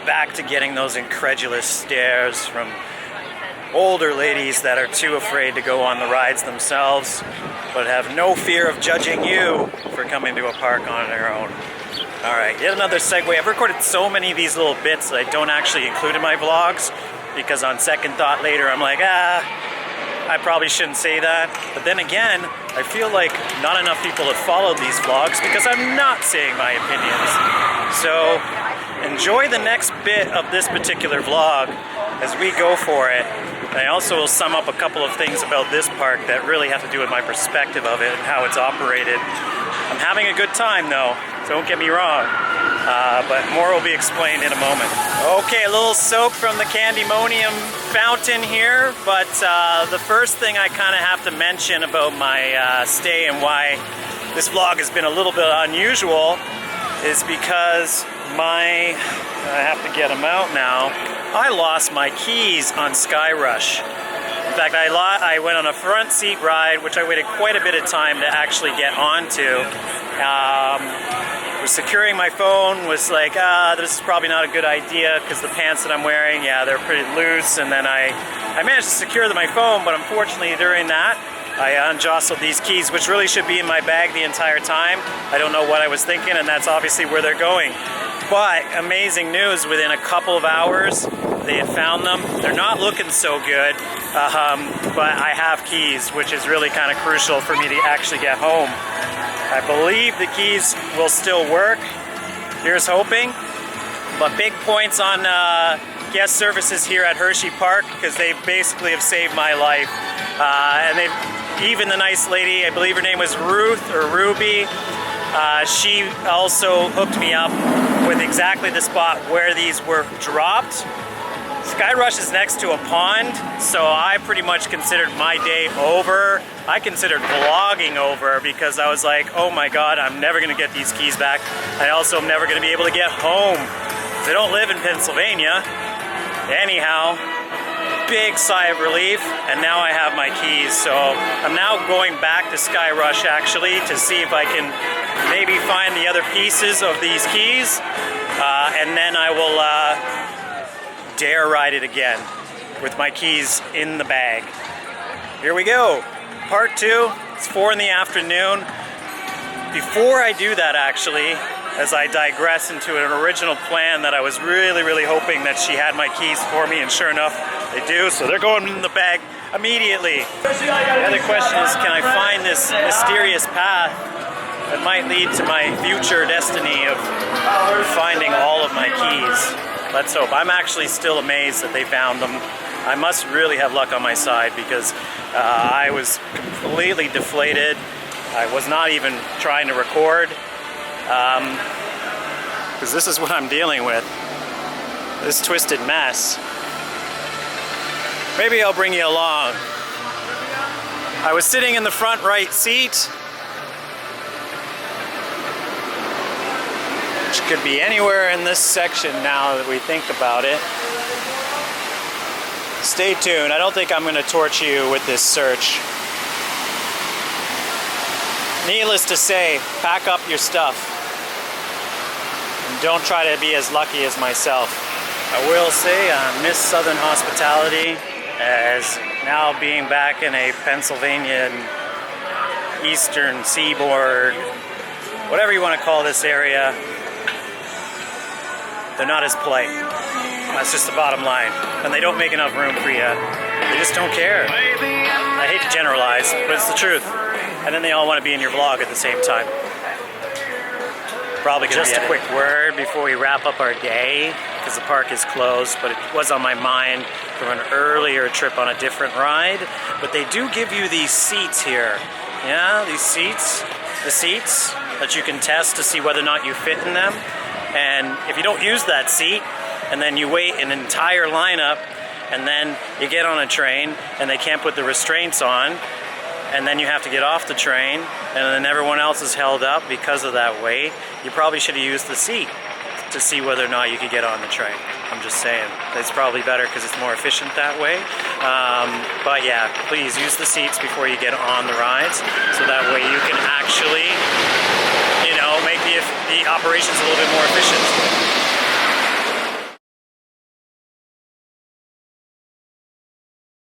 back to getting those incredulous stares from older ladies that are too afraid to go on the rides themselves, but have no fear of judging you for coming to a park on their own. Alright, yet another segue. I've recorded so many of these little bits that I don't actually include in my vlogs, because on second thought later I'm like, I probably shouldn't say that. But then again, I feel like not enough people have followed these vlogs because I'm not saying my opinions. So enjoy the next bit of this particular vlog as we go for it. And I also will sum up a couple of things about this park that really have to do with my perspective of it and how it's operated. I'm having a good time though, don't get me wrong. But more will be explained in a moment. Okay, a little soak from the Candymonium fountain here, but the first thing I kind of have to mention about my stay and why this vlog has been a little bit unusual is because I have to get them out now, I lost my keys on Sky Rush. In fact, I went on a front seat ride, which I waited quite a bit of time to actually get onto. Was securing my phone, was like, this is probably not a good idea because the pants that I'm wearing, yeah, they're pretty loose. And then I managed to secure my phone, but unfortunately during that, I unjostled these keys, which really should be in my bag the entire time. I don't know what I was thinking, and that's obviously where they're going. But amazing news, within a couple of hours, they had found them. They're not looking so good, but I have keys, which is really kind of crucial for me to actually get home. I believe the keys will still work. Here's hoping. But big points on guest services here at Hershey Park, because they basically have saved my life. And even the nice lady, I believe her name was Ruth or Ruby, she also hooked me up with exactly the spot where these were dropped. Sky Rush is next to a pond, so I pretty much considered my day over. I considered vlogging over because I was like, oh my god, I'm never going to get these keys back. I also am never going to be able to get home. I don't live in Pennsylvania. Anyhow, big sigh of relief, and now I have my keys. So I'm now going back to Sky Rush actually to see if I can maybe find the other pieces of these keys, and then I will dare ride it again with my keys in the bag. Here we go. Part 2. It's 4 in the afternoon. Before I do that actually, as I digress into an original plan that I was really hoping that she had my keys for me, and sure enough they do, so they're going in the bag immediately. The other question is, can I find this mysterious path that might lead to my future destiny of finding all of my keys? Let's hope. I'm actually still amazed that they found them. I must really have luck on my side because I was completely deflated. I was not even trying to record because this is what I'm dealing with. This twisted mess. Maybe I'll bring you along. I was sitting in the front right seat, which could be anywhere in this section now that we think about it. Stay tuned. I don't think I'm going to torch you with this search. Needless to say, pack up your stuff. And don't try to be as lucky as myself. I will say I miss Southern hospitality, as now being back in a Pennsylvania Eastern Seaboard, whatever you want to call this area, they're not as polite. That's just the bottom line. And they don't make enough room for you. They just don't care. I hate to generalize, but it's the truth. And then they all want to be in your vlog at the same time. Probably just a quick word before we wrap up our day, because the park is closed, but it was on my mind from an earlier trip on a different ride. But they do give you these seats here. Yeah, these seats. The seats that you can test to see whether or not you fit in them. And if you don't use that seat, and then you wait an entire lineup, and then you get on a train, and they can't put the restraints on, and then you have to get off the train, and then everyone else is held up because of that wait, you probably should have used the seat to see whether or not you could get on the train. I'm just saying. It's probably better because it's more efficient that way. But yeah, please use the seats before you get on the rides, so that way you can actually, make the operations a little bit more efficient.